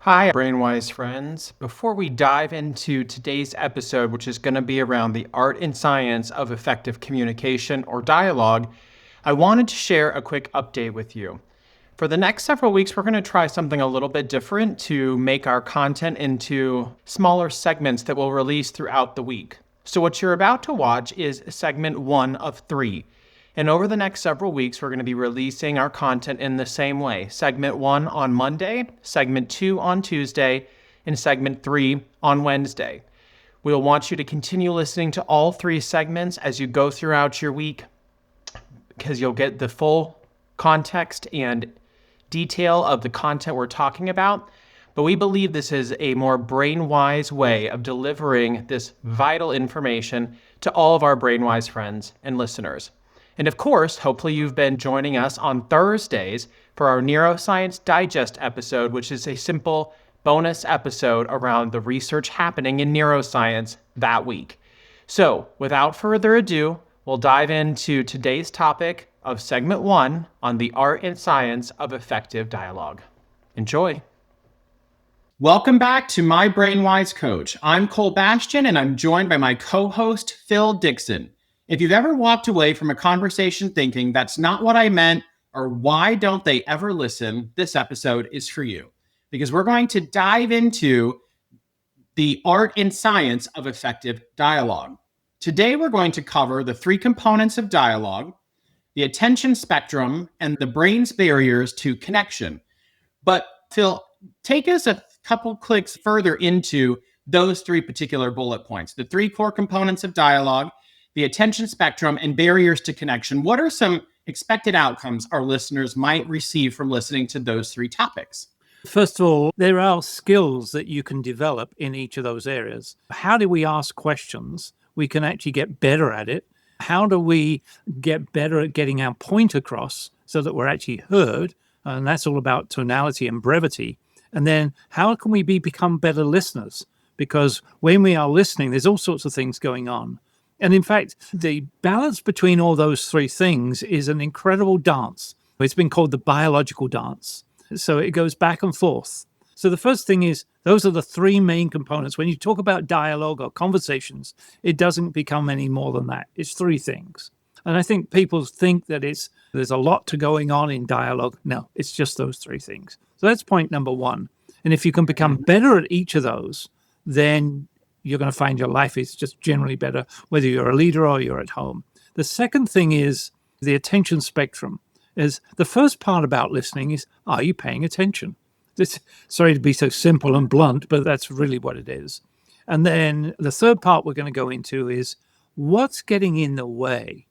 Hi, BrainWise friends. Before we dive into today's episode, which is going to be around the art and science of effective communication or dialogue, I wanted to share a quick update with you. For the next several weeks, we're going to try something a little bit different to make our content into smaller segments that we'll release throughout the week. So what you're about to watch is segment 1 of 3. And over the next several weeks, we're going to be releasing our content in the same way. Segment 1 on Monday, segment 2 on Tuesday, and segment 3 on Wednesday. We'll want you to continue listening to all 3 segments as you go throughout your week, because you'll get the full context and detail of the content we're talking about. But we believe this is a more BrainWise way of delivering this vital information to all of our BrainWise friends and listeners. And of course, hopefully you've been joining us on Thursdays for our Neuroscience Digest episode, which is a simple bonus episode around the research happening in neuroscience that week. So without further ado, we'll dive into today's topic of segment 1 on the art and science of effective dialogue. Enjoy. Welcome back to My BrainWise Coach. I'm Bastian, and I'm joined by my co-host, Phil Dixon. If you've ever walked away from a conversation thinking that's not what I meant, or why don't they ever listen, this episode is for you. Because we're going to dive into the art and science of effective dialogue. Today, we're going to cover the 3 components of dialogue, the attention spectrum, and the brain's barriers to connection. But Phil, take us a couple clicks further into those 3 particular bullet points, the 3 core components of dialogue, the attention spectrum, and barriers to connection. What are some expected outcomes our listeners might receive from listening to those 3 topics? First of all, there are skills that you can develop in each of those areas. How do we ask questions? We can actually get better at it. How do we get better at getting our point across so that we're actually heard? And that's all about tonality and brevity. And then how can we become better listeners? Because when we are listening, there's all sorts of things going on. And in fact, the balance between all those 3 things is an incredible dance. It's been called the biological dance. So it goes back and forth. So the first thing is, those are the 3 main components. When you talk about dialogue or conversations, it doesn't become any more than that. It's 3 things. And I think people think that there's a lot to going on in dialogue. No, it's just those 3 things. So that's point number 1. And if you can become better at each of those, then you're going to find your life is just generally better, whether you're a leader or you're at home. The second thing is the attention spectrum. Is the first part about listening is, are you paying attention? Sorry to be so simple and blunt, but that's really what it is. And then the third part we're going to go into is, what's getting in the way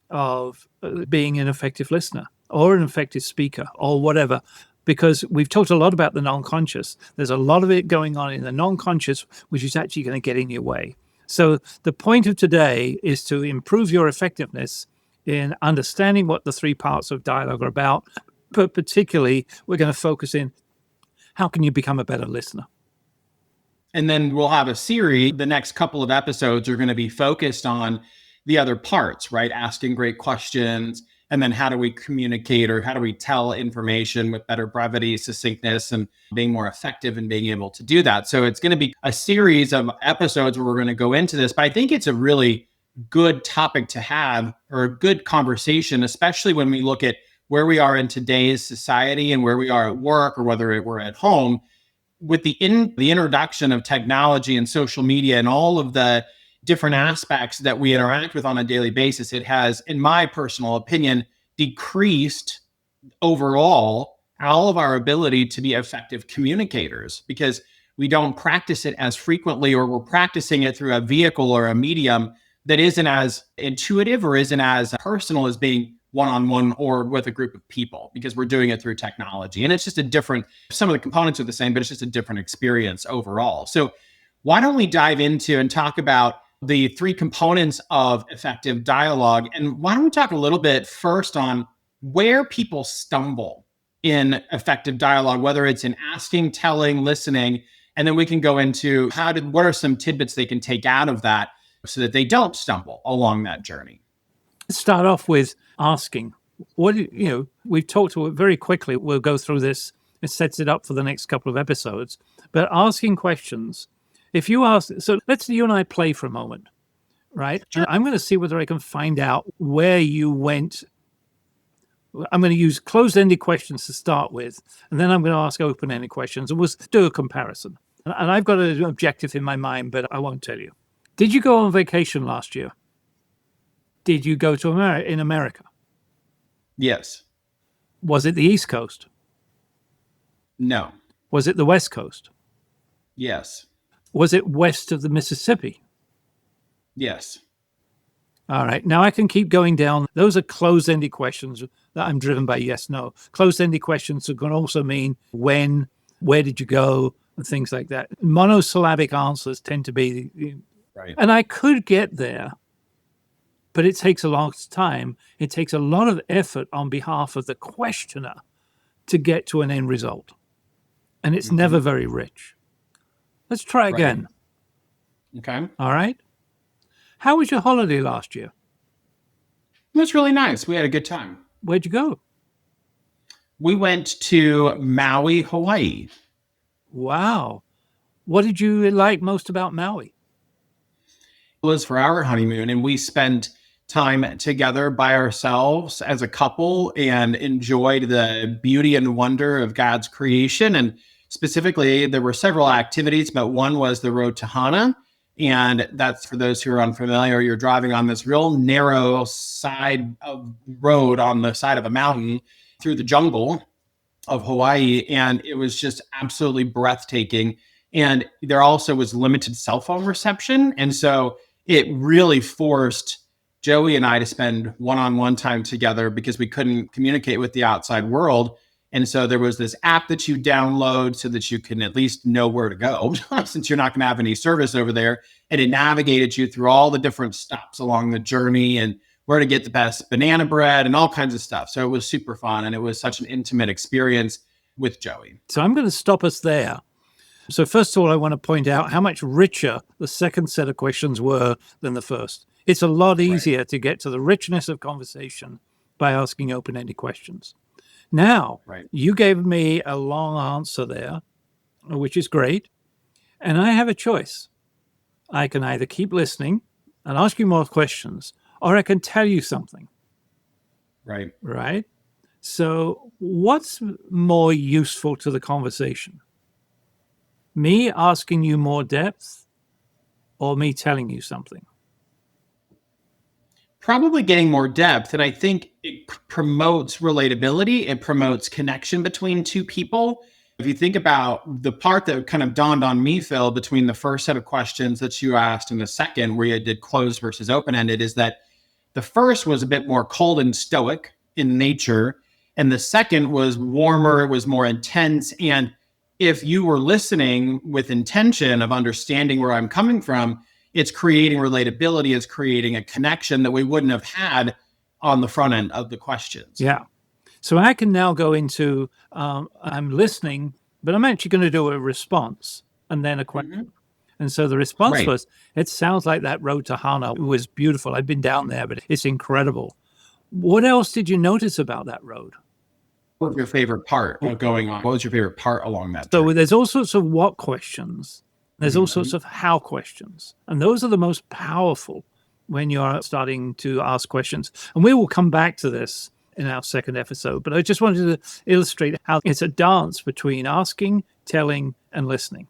of being an effective listener or an effective speaker or whatever? Because we've talked a lot about the non-conscious. There's a lot of it going on in the non-conscious, which is actually going to get in your way. So the point of today is to improve your effectiveness in understanding what the 3 parts of dialogue are about, but particularly we're going to focus in how can you become a better listener. And then we'll have a series. The next couple of episodes are going to be focused on the other parts, right? Asking great questions. And then how do we communicate, or how do we tell information with better brevity, succinctness, and being more effective in being able to do that? So it's going to be a series of episodes where we're going to go into this. But I think it's a really good topic to have, or a good conversation, especially when we look at where we are in today's society and where we are at work, or whether we're at home, with the introduction of technology and social media and all of the different aspects that we interact with on a daily basis. It has, in my personal opinion, decreased overall all of our ability to be effective communicators, because we don't practice it as frequently, or we're practicing it through a vehicle or a medium that isn't as intuitive or isn't as personal as being one-on-one or with a group of people, because we're doing it through technology. And it's just some of the components are the same, but it's just a different experience overall. So why don't we dive into and talk about the 3 components of effective dialogue? And why don't we talk a little bit first on where people stumble in effective dialogue, whether it's in asking, telling, listening, and then we can go into what are some tidbits they can take out of that so that they don't stumble along that journey. Let's start off with asking. We've talked very quickly. We'll go through this It sets it up for the next couple of episodes. But asking questions, if you ask, so let's you and I play for a moment, right? Sure. I'm going to see whether I can find out where you went. I'm going to use closed-ended questions to start with, and then I'm going to ask open-ended questions, and we'll do a comparison. And I've got an objective in my mind, but I won't tell you. Did you go on vacation last year? Did you go to America? Yes. Was it the East Coast? No. Was it the West Coast? Yes. Was it west of the Mississippi? Yes. All right. Now I can keep going down. Those are closed-ended questions that I'm driven by yes, no. Closed-ended questions can also mean when, where did you go, and things like that. Monosyllabic answers tend to be, Right. and I could get there, but it takes a long time. It takes a lot of effort on behalf of the questioner to get to an end result. And it's never very rich. Let's try again. Okay. All right. How was your holiday last year? It was really nice. We had a good time. Where'd you go? We went to Maui, Hawaii. Wow. What did you like most about Maui? It was for our honeymoon, and we spent time together by ourselves as a couple and enjoyed the beauty and wonder of God's creation. And specifically, there were several activities, but one was the road to Hana. And that's, for those who are unfamiliar, you're driving on this real narrow side of road on the side of a mountain through the jungle of Hawaii. And it was just absolutely breathtaking. And there also was limited cell phone reception. And so it really forced Joey and I to spend one-on-one time together because we couldn't communicate with the outside world. And so there was this app that you download so that you can at least know where to go since you're not going to have any service over there. And it navigated you through all the different stops along the journey and where to get the best banana bread and all kinds of stuff. So it was super fun. And it was such an intimate experience with Joey. So I'm going to stop us there. So first of all, I want to point out how much richer the second set of questions were than the first. It's a lot easier to get to the richness of conversation by asking open-ended questions. Now, you gave me a long answer there, which is great. And I have a choice. I can either keep listening and ask you more questions, or I can tell you something. Right? So what's more useful to the conversation? Me asking you more depth or me telling you something? Probably getting more depth. And I think it promotes relatability. It promotes connection between two people. If you think about the part that kind of dawned on me, Phil, between the first set of questions that you asked and the second, where you did closed versus open-ended, is that the first was a bit more cold and stoic in nature. And the second was warmer, it was more intense. And if you were listening with intention of understanding where I'm coming from, it's creating relatability, it's creating a connection that we wouldn't have had on the front end of the questions. Yeah. So I can now go into, I'm listening, but I'm actually going to do a response and then a question. And so the response was, it sounds like that road to Hana was beautiful. I've been down there, but it's incredible. What else did you notice about that road? What was your favorite part of going on? What was your favorite part along that So journey? there's all sorts of what questions. There's all sorts of how questions. And those are the most powerful when you're starting to ask questions. And we will come back to this in our second episode. But I just wanted to illustrate how it's a dance between asking, telling, and listening.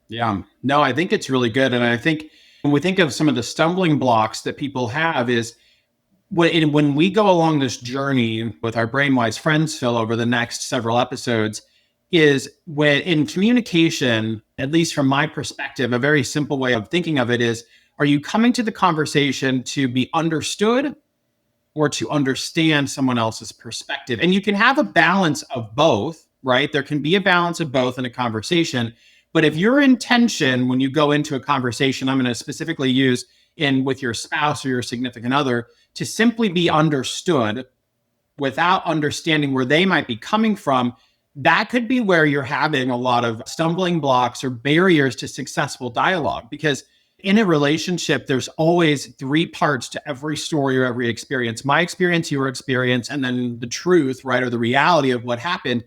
Yeah, no, I think it's really good. And I think when we think of some of the stumbling blocks that people have is when we go along this journey with our BrainWise friends, Phil, over the next several episodes, is when in communication, at least from my perspective, a very simple way of thinking of it is, are you coming to the conversation to be understood or to understand someone else's perspective? And you can have a balance of both, right? There can be a balance of both in a conversation. But if your intention when you go into a conversation, I'm going to specifically use with your spouse or your significant other, to simply be understood without understanding where they might be coming from, that could be where you're having a lot of stumbling blocks or barriers to successful dialogue. Because in a relationship, there's always three parts to every story or every experience: my experience, your experience, and then the truth, right? Or the reality of what happened.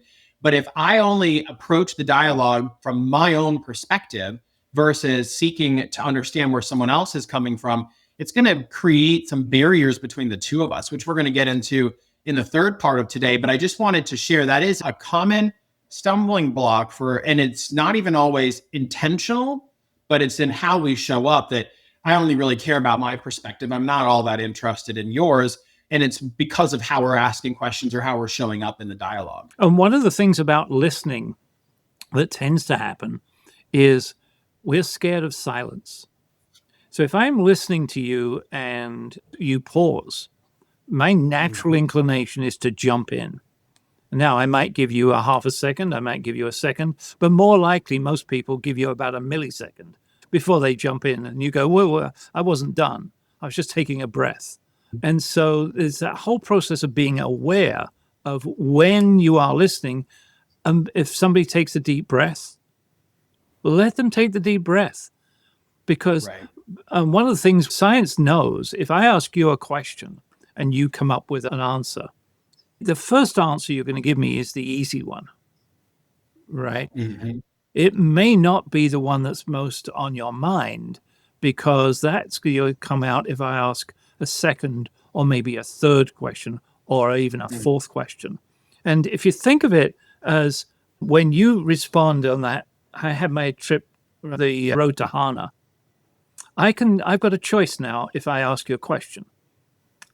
But if I only approach the dialogue from my own perspective versus seeking to understand where someone else is coming from, it's going to create some barriers between the two of us, which we're going to get into in the third part of today. But I just wanted to share that is a common stumbling block and it's not even always intentional, but it's in how we show up that I only really care about my perspective. I'm not all that interested in yours. And it's because of how we're asking questions or how we're showing up in the dialogue. And one of the things about listening that tends to happen is we're scared of silence. So if I'm listening to you and you pause, my natural inclination is to jump in. Now, I might give you a half a second, I might give you a second, but more likely, most people give you about a millisecond before they jump in. And you go, well, I wasn't done. I was just taking a breath. And so there's that whole process of being aware of when you are listening. If somebody takes a deep breath, let them take the deep breath. Because one of the things science knows, if I ask you a question and you come up with an answer, the first answer you're going to give me is the easy one, right? Mm-hmm. It may not be the one that's most on your mind, because that's going to come out if I ask a second or maybe a third question or even a fourth question. And if you think of it as when you respond on that, I had my trip, the road to Hana. I've got a choice now. If I ask you a question,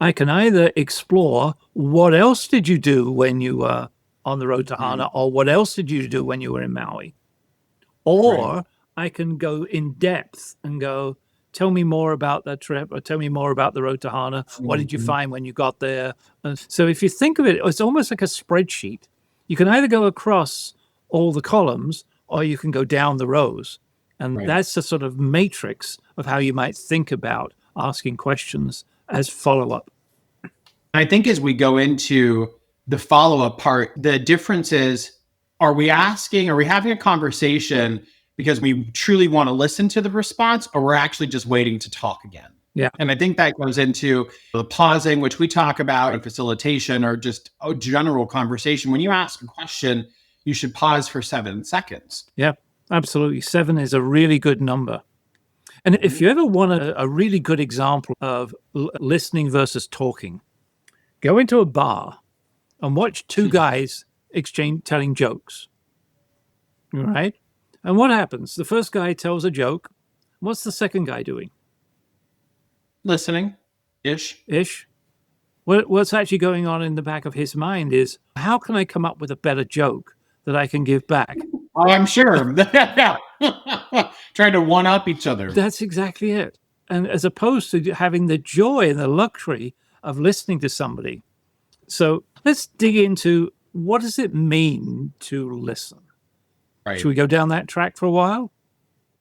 I can either explore what else did you do when you were on the road to Hana, or what else did you do when you were in Maui? Or I can go in depth and go, tell me more about that trip, or tell me more about the road to Hana. What did you find when you got there? And so if you think of it, it's almost like a spreadsheet. You can either go across all the columns or you can go down the rows. And that's the sort of matrix of how you might think about asking questions as follow-up. I think as we go into the follow-up part, the difference is, are we having a conversation because we truly want to listen to the response, or we're actually just waiting to talk again? Yeah. And I think that goes into the pausing, which we talk about in facilitation, or just a general conversation. When you ask a question, you should pause for 7 seconds. Yeah, absolutely. 7 is a really good number. And if you ever want a really good example of listening versus talking, go into a bar and watch two guys telling jokes, right? And what happens? The first guy tells a joke. What's the second guy doing? Listening-ish. What's actually going on in the back of his mind is, how can I come up with a better joke that I can give back? Oh, I'm sure. Trying to one-up each other. That's exactly it. And as opposed to having the joy and the luxury of listening to somebody. So let's dig into, what does it mean to listen? Right. Should we go down that track for a while?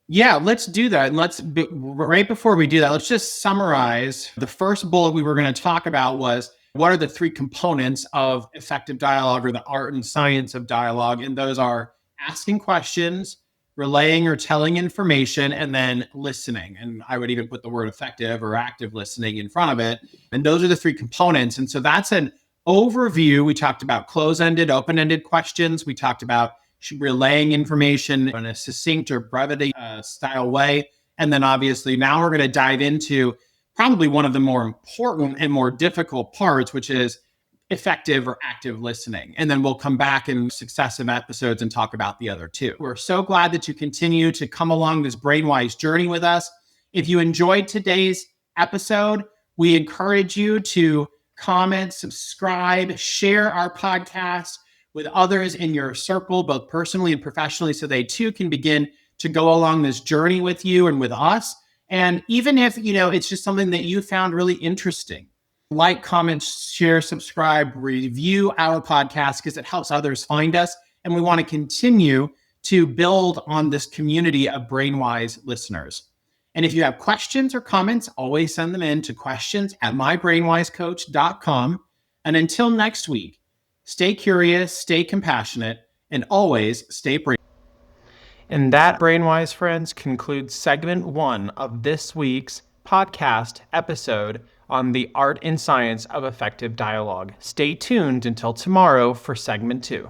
Yeah, let's do that. And right before we do that, let's just summarize. The first bullet we were going to talk about was, what are the 3 components of effective dialogue, or the art and science of dialogue? And those are asking questions, relaying or telling information, and then listening. And I would even put the word effective or active listening in front of it. And those are the 3 components. And so that's an overview. We talked about close-ended, open-ended questions. We talked about relaying information in a succinct or brevity style way. And then obviously now we're going to dive into probably one of the more important and more difficult parts, which is effective or active listening. And then we'll come back in successive episodes and talk about the other 2. We're so glad that you continue to come along this BrainWise journey with us. If you enjoyed today's episode, we encourage you to comment, subscribe, share our podcast with others in your circle, both personally and professionally, so they too can begin to go along this journey with you and with us. And even if, it's just something that you found really interesting, like, comment, share, subscribe, review our podcast, because it helps others find us. And we want to continue to build on this community of BrainWise listeners. And if you have questions or comments, always send them in to questions@mybrainwisecoach.com. And until next week, stay curious, stay compassionate, and always stay brain. And that, BrainWise friends, concludes segment 1 of this week's podcast episode on the art and science of effective dialogue. Stay tuned until tomorrow for segment 2.